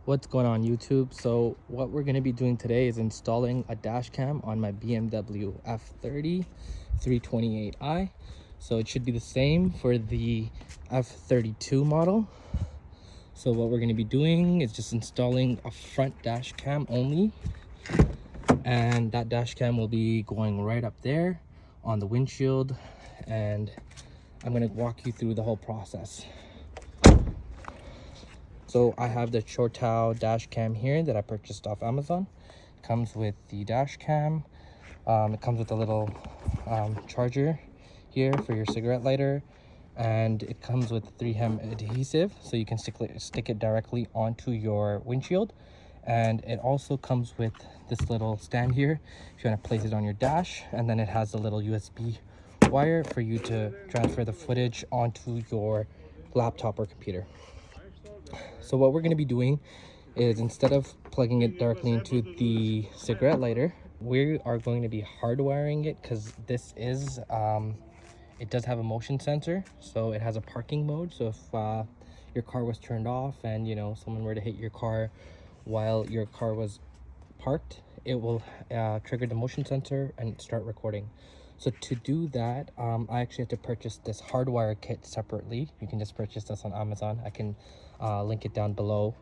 What's going on YouTube? So what we're going to be doing today is installing a dash cam on my BMW F30 328i. So it should be the same for the F32 model. So what we're going to be doing is just installing a front dash cam only, and that dash cam will be going right up there on the windshield, and I'm going to walk you through the whole process. So I have the Chortao dash cam here that I purchased off Amazon. It comes with the dash cam. It comes with a little charger here for your cigarette lighter, and it comes with 3M adhesive, so you can stick it directly onto your windshield. And it also comes with this little stand here if you want to place it on your dash, and then it has a little USB wire for you to transfer the footage onto your laptop or computer. So what we're going to be doing is, instead of plugging it directly into the cigarette lighter, we are going to be hardwiring it, because this is it does have a motion sensor. So it has a parking mode, so if your car was turned off and someone were to hit your car while your car was parked, it will trigger the motion sensor and start recording. So to do that, I actually had to purchase this Hardwire kit separately. You can just purchase this on Amazon. I can link it down below.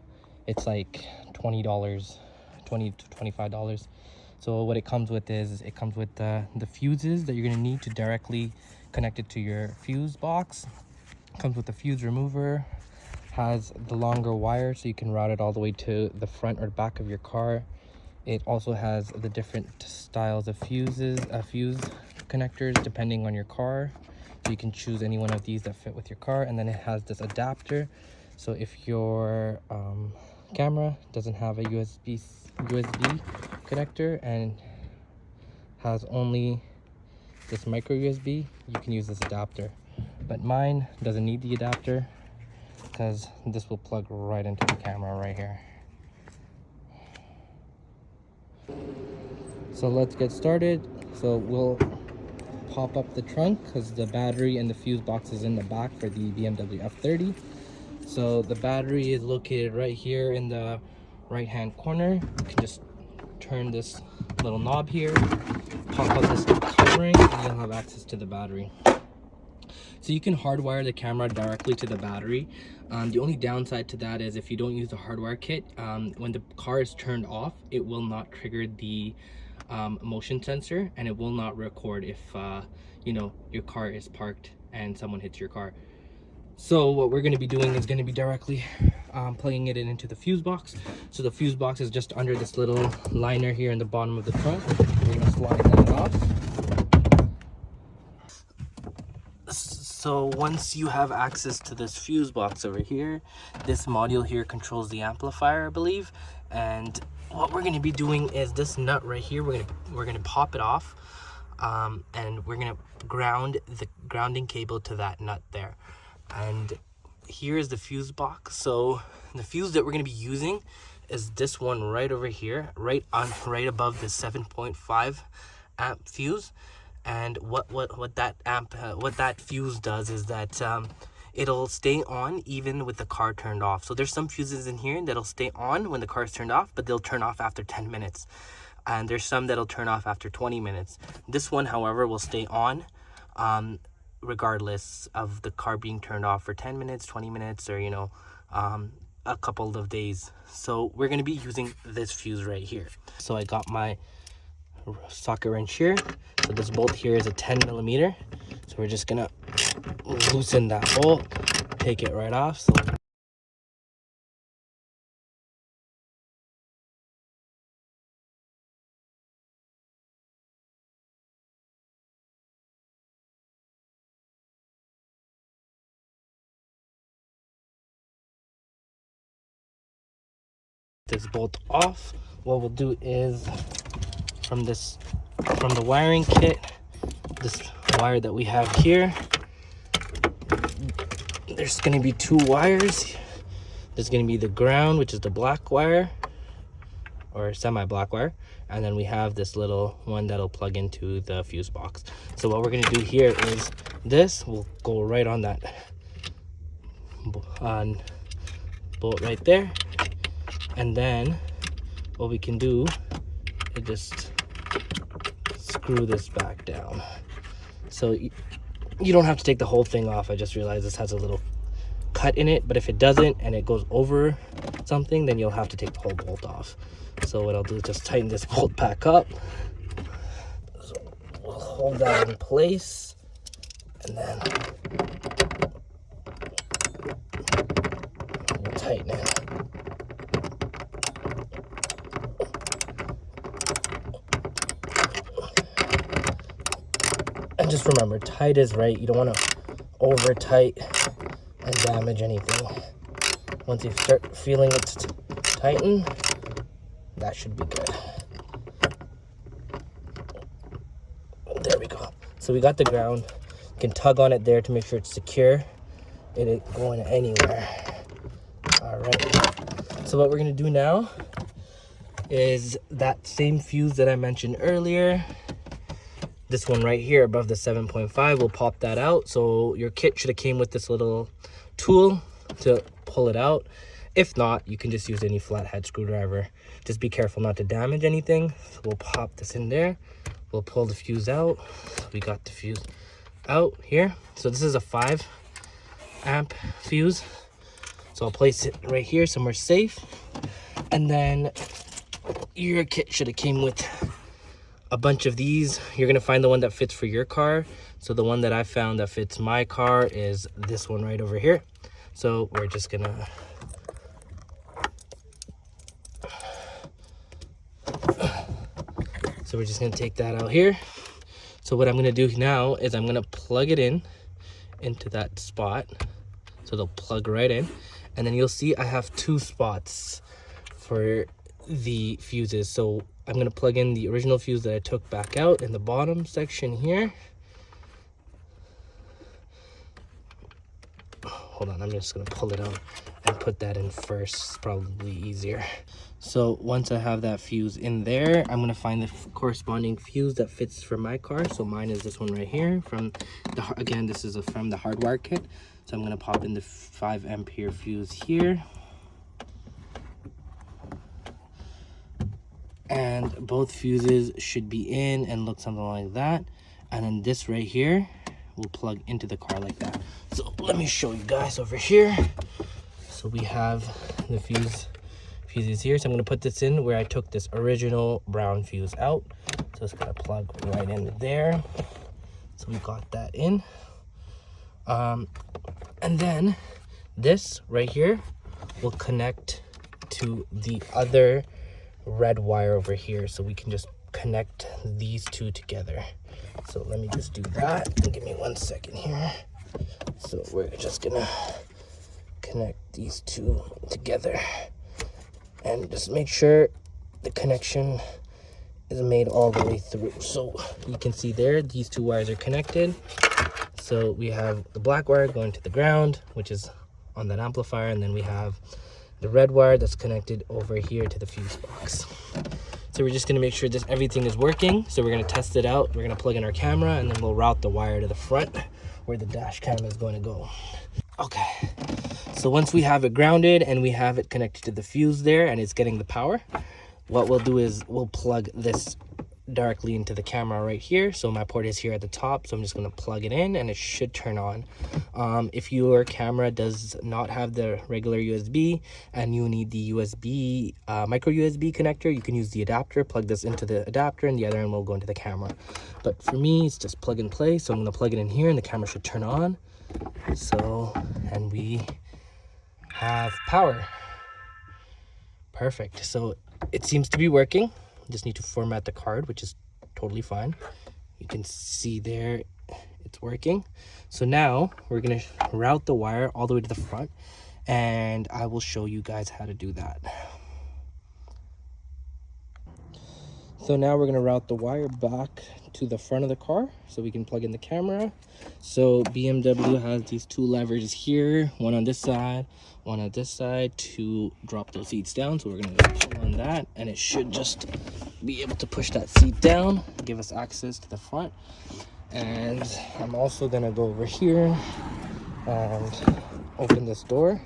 It's like $20 to $25. So what it comes with is, it comes with the fuses that you're going to need to directly connect it to your fuse box. It comes with the fuse remover, has the longer wire so you can route it all the way to the front or back of your car. It also has the different styles of fuse connectors depending on your car, so you can choose any one of these that fit with your car. And then it has this adapter, so if your camera doesn't have a USB connector and has only this micro USB, you can use this adapter. But mine doesn't need the adapter, because this will plug right into the camera right here. So let's get started. So we'll pop up the trunk, because the battery and the fuse box is in the back for the BMW F30. So the battery is located right here in the right hand corner. You can just turn this little knob here, pop up this covering, and you'll have access to the battery. So you can hardwire the camera directly to the battery. The only downside to that is, if you don't use the hardwire kit, when the car is turned off, it will not trigger the motion sensor, and it will not record if your car is parked and someone hits your car. So what we're going to be doing is going to be directly plugging it into the fuse box. So the fuse box is just under this little liner here in the bottom of the trunk. We're going to slide that off. So once you have access to this fuse box over here, this module here controls the amplifier, I believe. And what we're going to be doing is, this nut right here, we're going to pop it off, and we're going to ground the grounding cable to that nut there. And here is the fuse box. So the fuse that we're going to be using is this one right over here, right above the 7.5 amp fuse. And what that fuse does is that it'll stay on even with the car turned off. So there's some fuses in here that'll stay on when the car is turned off, but they'll turn off after 10 minutes. And there's some that'll turn off after 20 minutes. This one, however, will stay on regardless of the car being turned off for 10 minutes, 20 minutes, or a couple of days. So we're going to be using this fuse right here. So I got my socket wrench here. So this bolt here is a 10mm. So we're just gonna loosen that bolt, take it right off. So this bolt off. What we'll do is, from the wiring kit, this wire that we have here, there's going to be two wires. There's going to be the ground, which is the black wire, or semi-black wire, and then we have this little one that'll plug into the fuse box. So what we're going to do here is, this will go right on that bolt right there, And then what we can do is just screw this back down. So you don't have to take the whole thing off. I just realized this has a little cut in it, but if it doesn't and it goes over something, then you'll have to take the whole bolt off. So what I'll do is just tighten this bolt back up. So we'll hold that in place, and then we'll tighten it. And just remember, tight is right. You don't want to over tight and damage anything. Once you start feeling it tighten, that should be good. There we go. So we got the ground. You can tug on it there to make sure it's secure. It ain't going anywhere. All right. So what we're gonna do now is that same fuse that I mentioned earlier. This one right here above the 7.5, we'll pop that out. So your kit should have came with this little tool to pull it out. If not, you can just use any flathead screwdriver. Just be careful not to damage anything. So we'll pop this in there. We'll pull the fuse out. We got the fuse out here. So this is a 5 amp fuse. So I'll place it right here somewhere safe. And then your kit should have came with a bunch of these. You're gonna find the one that fits for your car. So the one that I found that fits my car is this one right over here. So we're just gonna take that out here. So what I'm gonna do now is I'm gonna plug it in into that spot. So they'll plug right in, and then you'll see I have 2 spots for the fuses. So I'm gonna plug in the original fuse that I took back out in the bottom section here. Hold on, I'm just gonna pull it out and put that in first. It's probably easier. So once I have that fuse in there, I'm gonna find the corresponding fuse that fits for my car. So mine is this one right here from the, again, this is from the Hardwire kit. So I'm gonna pop in the 5 ampere fuse here. And both fuses should be in and look something like that. And then this right here will plug into the car like that. So let me show you guys over here. So we have the fuses here. So I'm gonna put this in where I took this original brown fuse out. So it's gonna plug right in there. So we got that in. And then this right here will connect to the other red wire over here, so we can just connect these 2 together. So let me just do that. Give me 1 second here. So we're just gonna connect these 2 together and just make sure the connection is made all the way through. So you can see there, these 2 wires are connected. So we have the black wire going to the ground, which is on that amplifier, and then we have the red wire that's connected over here to the fuse box. So we're just gonna make sure this everything is working. So we're gonna test it out. We're gonna plug in our camera, and then we'll route the wire to the front where the dash cam is going to go. Okay, so once we have it grounded and we have it connected to the fuse there and it's getting the power, what we'll do is we'll plug this directly into the camera right here. So my port is here at the top, so I'm just going to plug it in and it should turn on. If your camera does not have the regular USB and you need the USB micro USB connector, you can use the adapter. Plug this into the adapter and the other end will go into the camera. But for me, it's just plug and play. So I'm going to plug it in here and the camera should turn on. So, and we have power. Perfect. So it seems to be working. Just need to format the card, which is totally fine. You can see there it's working. So now we're gonna route the wire all the way to the front, and I will show you guys how to do that. So now we're gonna route the wire back to the front of the car so we can plug in the camera. So BMW has these 2 levers here, one on this side, one on this side, to drop those seats down. So we're gonna pull on that and it should just be able to push that seat down, give us access to the front. And I'm also gonna go over here and open this door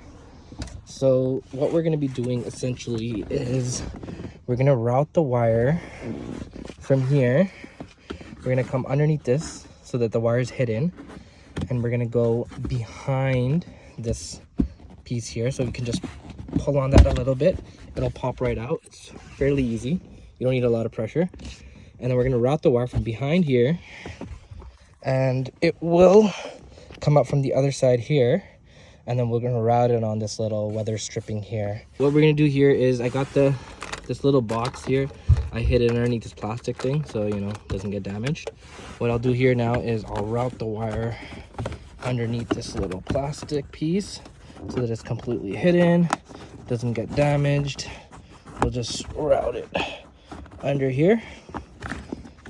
So what we're going to be doing essentially is we're going to route the wire from here. We're going to come underneath this so that the wire is hidden, and we're going to go behind this piece here, so we can just pull on that a little bit. It'll pop right out. It's fairly easy. You don't need a lot of pressure. And then we're going to route the wire from behind here, and it will come up from the other side here, and then we're going to route it on this little weather stripping here. What we're going to do here is I got this little box here. I hid it underneath this plastic thing so it doesn't get damaged. What I'll do here now is I'll route the wire underneath this little plastic piece so that it's completely hidden, doesn't get damaged. We'll just route it under here,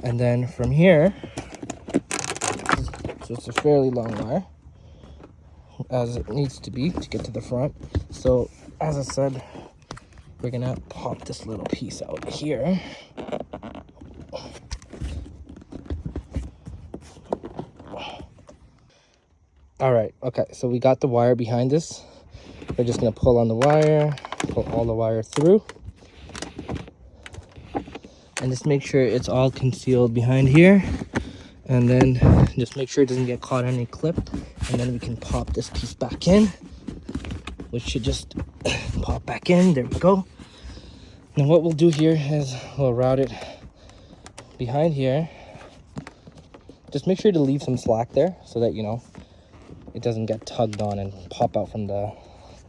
and then from here, so it's a fairly long wire as it needs to be to get to the front. So as I said, we're gonna pop this little piece out here. All right, okay, so we got the wire behind this. We're just gonna pull on the wire, pull all the wire through, and just make sure it's all concealed behind here. And then just make sure it doesn't get caught on any clip, and then we can pop this piece back in, which should just pop back in. There we go. Now what we'll do here is we'll route it behind here. Just make sure to leave some slack there so that it doesn't get tugged on and pop out from the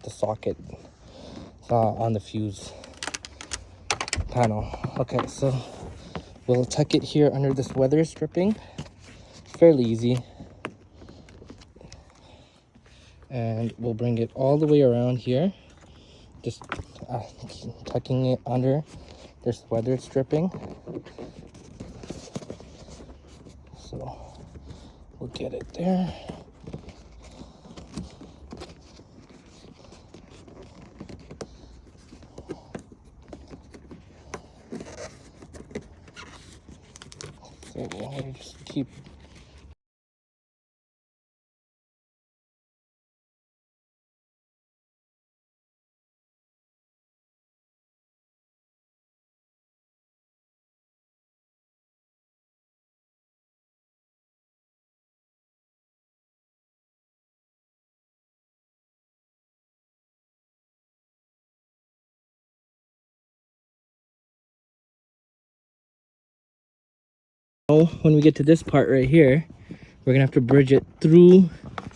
socket on the fuse panel. Okay, so we'll tuck it here under this weather stripping. Fairly easy. And we'll bring it all the way around here, just tucking it under this weather stripping. So we'll get it there. So we'll just keep when we get to this part right here, we're gonna have to bridge it through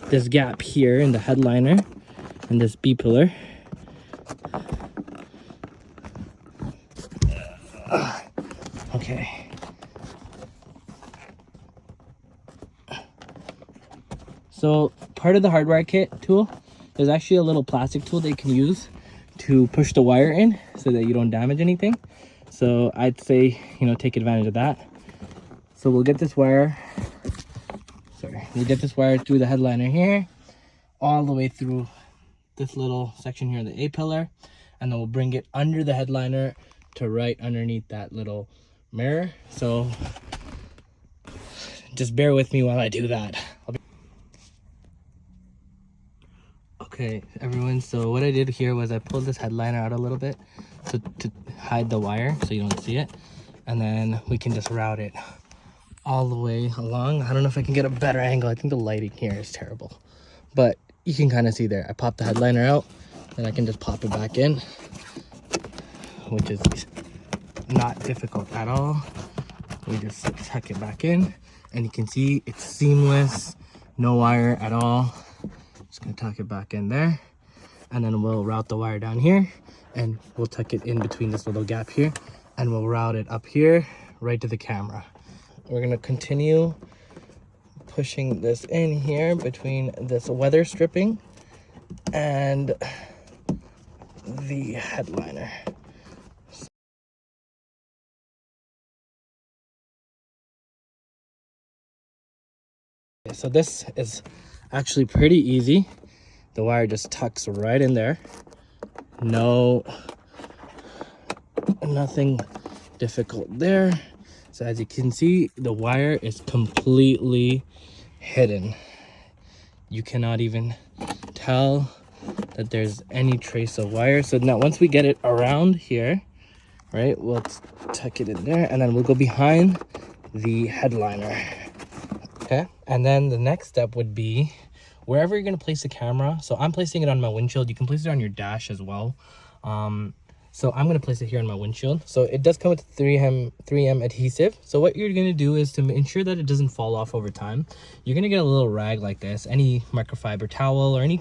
this gap here in the headliner and this B pillar. Okay. So part of the Hardwire kit tool, there's actually a little plastic tool that you can use to push the wire in so that you don't damage anything. So I'd say, take advantage of that. So we'll get this wire, through the headliner here, all the way through this little section here, the A pillar, and then we'll bring it under the headliner to right underneath that little mirror. So just bear with me while I do that. Okay, everyone, so what I did here was I pulled this headliner out a little bit to hide the wire so you don't see it, and then we can just route it all the way along. I don't know if I can get a better angle. I think the lighting here is terrible, but you can kind of see there. I popped the headliner out, and I can just pop it back in, which is not difficult at all. We just tuck it back in, and you can see it's seamless, no wire at all. Just gonna tuck it back in there, and then we'll route the wire down here, and we'll tuck it in between this little gap here, and we'll route it up here right to the camera. We're gonna continue pushing this in here between this weather stripping and the headliner. So this is actually pretty easy. The wire just tucks right in there. Nothing difficult there. So as you can see, the wire is completely hidden. You cannot even tell that there's any trace of wire. So now once we get it around here, right, we'll tuck it in there, and then we'll go behind the headliner. Okay, and then the next step would be wherever you're going to place the camera. So I'm placing it on my windshield. You can place it on your dash as well. So I'm going to place it here on my windshield. So it does come with 3M adhesive. So what you're going to do is to ensure that it doesn't fall off over time, you're going to get a little rag like this, any microfiber towel or any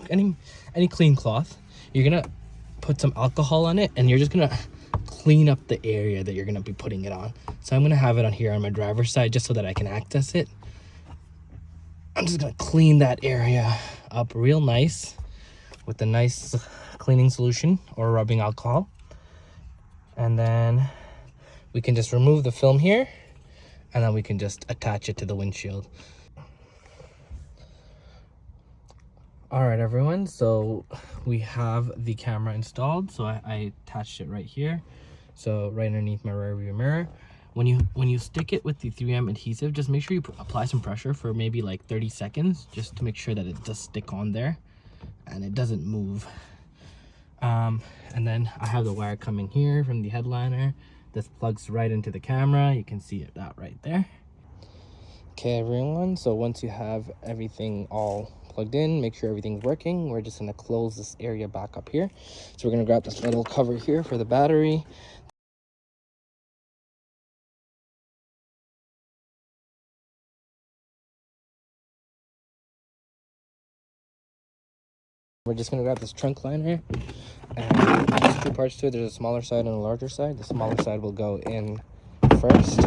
clean cloth. You're going to put some alcohol on it, and you're just going to clean up the area that you're going to be putting it on. So I'm going to have it on here on my driver's side just so that I can access it. I'm just going to clean that area up real nice with a nice cleaning solution or rubbing alcohol. And then we can just remove the film here, and then we can just attach it to the windshield. All right, everyone, so we have the camera installed. So I attached it right here, so right underneath my rear view mirror. When you stick it with the 3M adhesive, just make sure you apply some pressure for maybe like 30 seconds, just to make sure that it does stick on there and it doesn't move. And then I have the wire coming here from the headliner. This plugs right into the camera. You can see that right there. Okay, everyone, so once you have everything all plugged in, make sure everything's working. We're just going to close this area back up here. So we're going to grab this little cover here for the battery. We're just going to grab this trunk liner, and there's two parts to it. There's a smaller side and a larger side. The smaller side will go in first,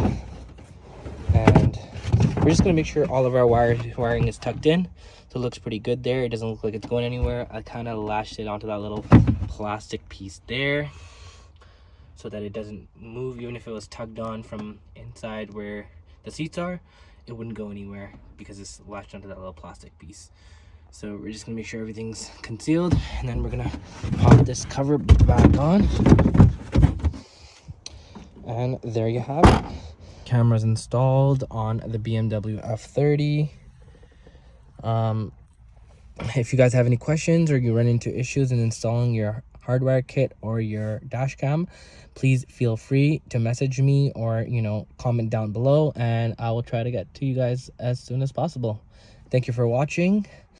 and we're just going to make sure all of our wiring is tucked in, so it looks pretty good there. It doesn't look like it's going anywhere. I kind of lashed it onto that little plastic piece there so that it doesn't move. Even if it was tugged on from inside where the seats are, it wouldn't go anywhere because it's lashed onto that little plastic piece. So we're just gonna make sure everything's concealed, and then we're gonna pop this cover back on. And there you have it. Camera's installed on the BMW F30. If you guys have any questions or you run into issues in installing your Hardwire kit or your dash cam, please feel free to message me or comment down below, and I will try to get to you guys as soon as possible. Thank you for watching.